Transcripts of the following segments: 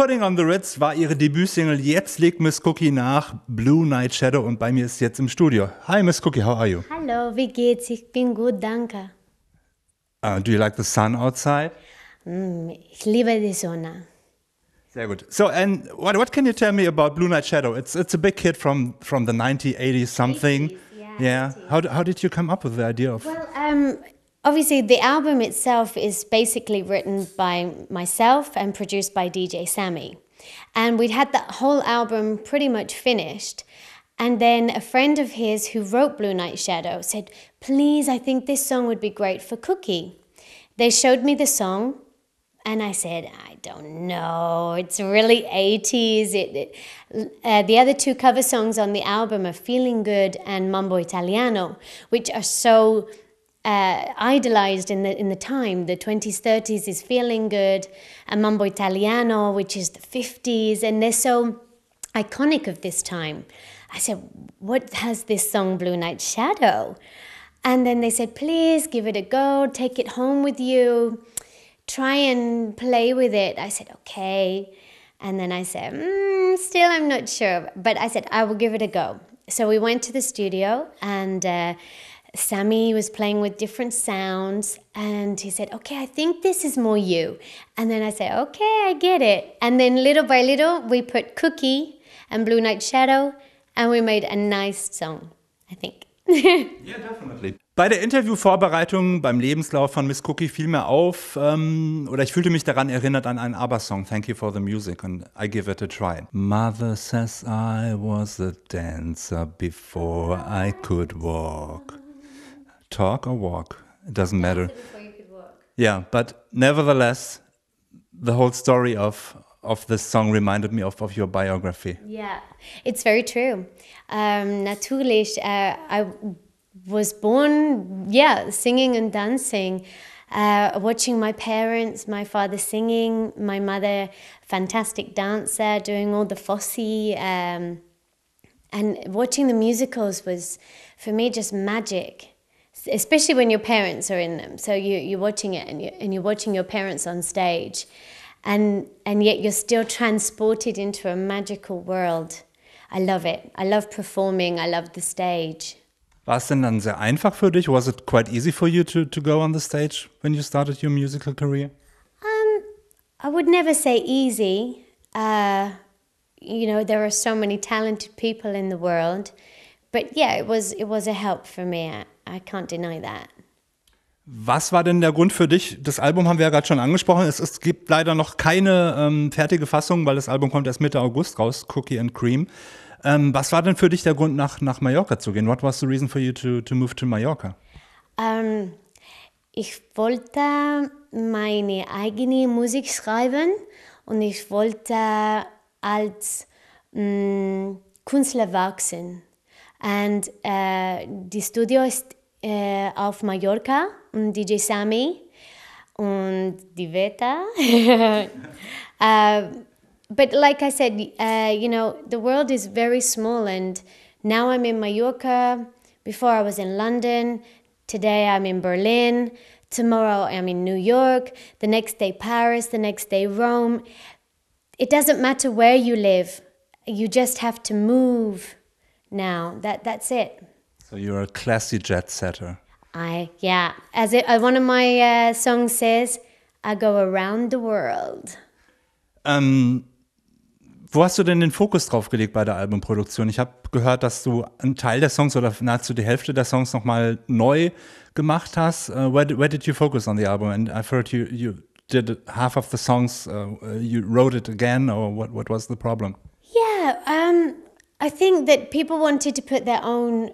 Putting on the Ritz war ihre Debütsingle. Jetzt legt Miss Kookie nach, Blue Night Shadow, und bei mir ist sie jetzt im Studio. Hi Miss Kookie, how are you? Hallo, wie geht's? Ich bin gut, danke. Do you like the sun outside? Ich liebe die Sonne. Sehr gut. So, and what can you tell me about Blue Night Shadow? It's a big hit from the 90s, 80s something. 80s, yeah. 80s. How did you come up with the idea of? Well, obviously the album itself is basically written by myself and produced by DJ Sammy. And we'd had that whole album pretty much finished. And then a friend of his who wrote Blue Night Shadow said, please, I think this song would be great for Kookie. They showed me the song. And I said, I don't know, it's really 80s. The other two cover songs on the album are Feeling Good and Mambo Italiano, which are so idolized in the time. The 20s, 30s is Feeling Good, and Mambo Italiano, which is the 50s, and they're so iconic of this time. I said, what has this song Blue Night Shadow? And then they said, please give it a go, take it home with you. Try and play with it. I said, okay. And then I said, still I'm not sure. But I said, I will give it a go. So we went to the studio and Sammy was playing with different sounds. And he said, okay, I think this is more you. And then I said, okay, I get it. And then little by little, we put Kookie and Blue Night Shadow and we made a nice song, I think. Yeah, definitely. Bei der Interviewvorbereitung, beim Lebenslauf von Miss Kookie fiel mir auf, oder ich fühlte mich daran erinnert an einen ABBA-Song, Thank You for the Music, and I give it a try. Mother says I was a dancer before I could walk. Talk or walk, it doesn't matter. Before you could walk. Yeah, but nevertheless, the whole story of this song reminded me of your biography. Yeah, it's very true. Natürlich, I was born, singing and dancing, watching my parents, my father singing, my mother, fantastic dancer, doing all the Fosse, and watching the musicals was, for me, just magic, especially when your parents are in them. So you're watching it and you're watching your parents on stage, and yet you're still transported into a magical world. I love it. I love performing. I love the stage. War es denn dann sehr einfach für dich? Was it quite easy for you to go on the stage when you started your musical career? I would never say easy. You know, there are so many talented people in the world. But yeah, it was a help for me. I can't deny that. Was war denn der Grund für dich? Das Album haben wir ja gerade schon angesprochen. Es gibt leider noch keine fertige Fassung, weil das Album kommt erst Mitte August raus, Cookie and Cream. Was war denn für dich der Grund, nach Mallorca zu gehen? What was the reason for you to move to Mallorca? Ich wollte meine eigene Musik schreiben und ich wollte als Künstler wachsen. Und die Studio ist auf Mallorca und DJ Sammy und die Wetter. But like I said, you know, the world is very small, and now I'm in Mallorca. Before I was in London. Today I'm in Berlin. Tomorrow I'm in New York. The next day Paris. The next day Rome. It doesn't matter where you live. You just have to move now. That's it. So you're a classy jet setter. As one of my songs says, I go around the world. Wo hast du denn den Fokus drauf gelegt bei der Albumproduktion? Ich habe gehört, dass du einen Teil der Songs oder nahezu die Hälfte der Songs nochmal neu gemacht hast. Where did you focus on the album? And I've heard you did half of the songs, you wrote it again, or what was the problem? Yeah, I think that people wanted to put their own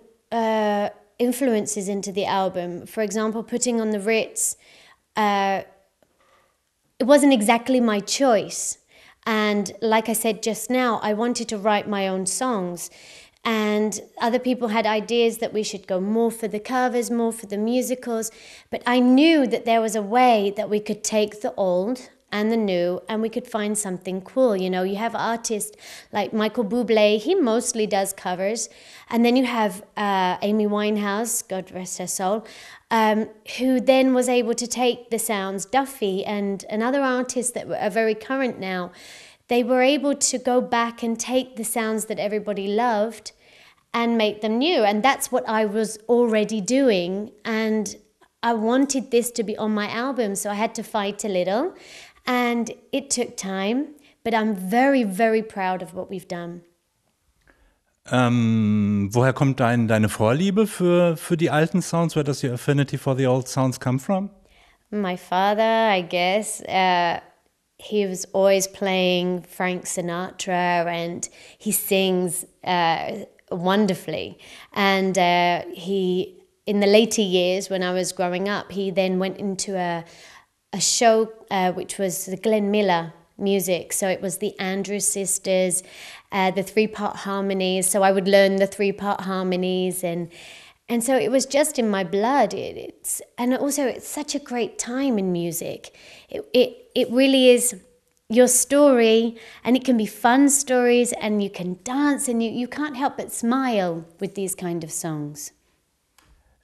influences into the album. For example, putting on the Ritz, it wasn't exactly my choice. And like I said just now, I wanted to write my own songs. And other people had ideas that we should go more for the covers, more for the musicals. But I knew that there was a way that we could take the old and the new and we could find something cool. You know, you have artists like Michael Bublé, he mostly does covers. And then you have Amy Winehouse, God rest her soul, who then was able to take the sounds, Duffy and other artists that are very current now. they were able to go back and take the sounds that everybody loved and make them new. And that's what I was already doing. And I wanted this to be on my album, so I had to fight a little. And it took time, but I'm very, very proud of what we've done. Woher kommt deine Vorliebe für die alten Sounds? Where does your affinity for the old sounds come from? My father, I guess, he was always playing Frank Sinatra, and he sings wonderfully. And he, in the later years when I was growing up, he then went into a show which was the Glenn Miller music. So it was the Andrews Sisters, the three-part harmonies. So I would learn the three-part harmonies, and so it was just in my blood. And also it's such a great time in music. It really is your story, and it can be fun stories, and you can dance, and you can't help but smile with these kind of songs.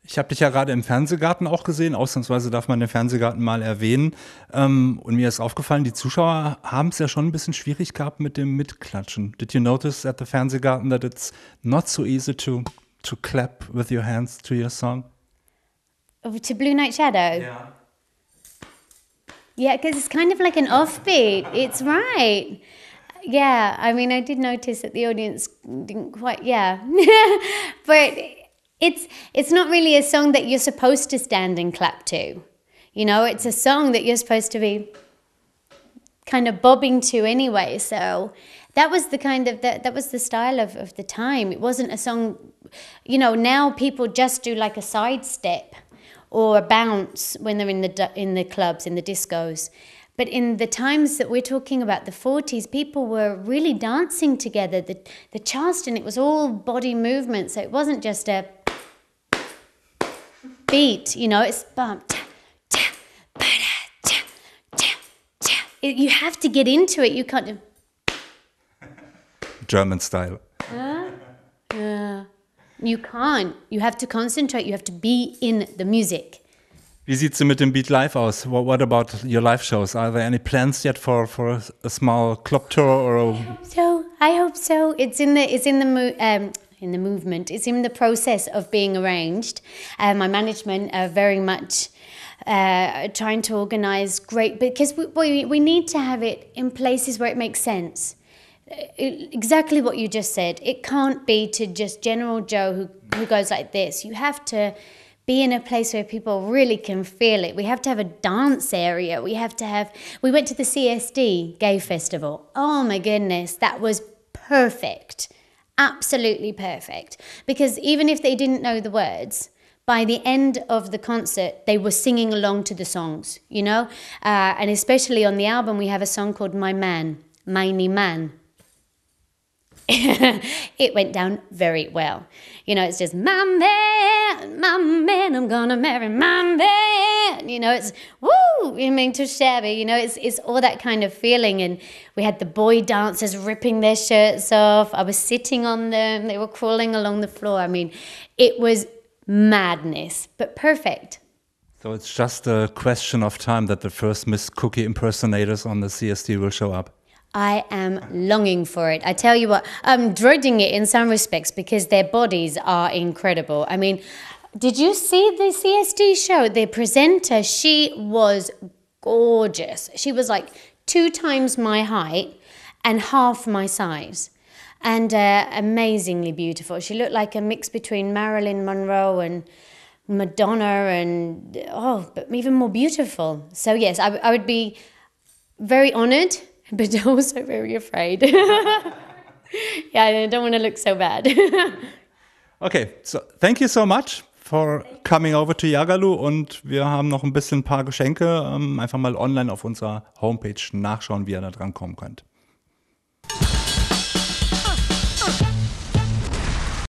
Ich habe dich ja gerade im Fernsehgarten auch gesehen. Ausnahmsweise darf man den Fernsehgarten mal erwähnen. Und mir ist aufgefallen, die Zuschauer haben es ja schon ein bisschen schwierig gehabt mit dem Mitklatschen. Did you notice at the Fernsehgarten that it's not so easy to clap with your hands to your song? To Blue Night Shadow? Yeah. Yeah, because it's kind of like an offbeat. It's right. Yeah, I mean, I did notice that the audience didn't quite, yeah. But it's not really a song that you're supposed to stand and clap to. You know, it's a song that you're supposed to be kind of bobbing to anyway. So that was the kind of, that was the style of the time. It wasn't a song, you know, now people just do like a sidestep or a bounce when they're in the clubs, in the discos. But in the times that we're talking about, the 40s, people were really dancing together. The Charleston, it was all body movement, so it wasn't just a beat, you know, it's bump, ta, ta, ba-da, ta, ta, ta. You have to get into it, you can't do... German style. You can't. You have to concentrate, you have to be in the music. Wie sieht's denn mit dem Beat live aus? What about your live shows? Are there any plans yet for a small club tour or? I hope so. It's in the movement. It's in the process of being arranged. My management are very much trying to organize great, because we need to have it in places where it makes sense. Exactly what you just said. It can't be to just General Joe who goes like this. You have to be in a place where people really can feel it. We have to have a dance area. We went to the CSD Gay Festival. Oh my goodness, that was perfect. Absolutely perfect. Because even if they didn't know the words, by the end of the concert, they were singing along to the songs, you know? And especially on the album, we have a song called My Man, Miney Man. It went down very well. You know, it's just, my man, I'm gonna marry my man. You know, it's, woo, you mean too shabby. You know, it's all that kind of feeling. And we had the boy dancers ripping their shirts off. I was sitting on them. They were crawling along the floor. I mean, it was madness, but perfect. So it's just a question of time that the first Miss Kookie impersonators on the CSD will show up. I am longing for it. I tell you what, I'm dreading it in some respects because their bodies are incredible. I mean, did you see the CSD show? The presenter, she was gorgeous. She was like 2 times my height and half my size. And amazingly beautiful. She looked like a mix between Marilyn Monroe and Madonna and, but even more beautiful. So yes, I would be very honored, but also very afraid. Yeah, I don't want to look so bad. Okay, so thank you so much for coming over to Yagaloo, und wir haben noch ein paar Geschenke. Einfach mal online auf unserer Homepage nachschauen, wie ihr da dran kommen könnt.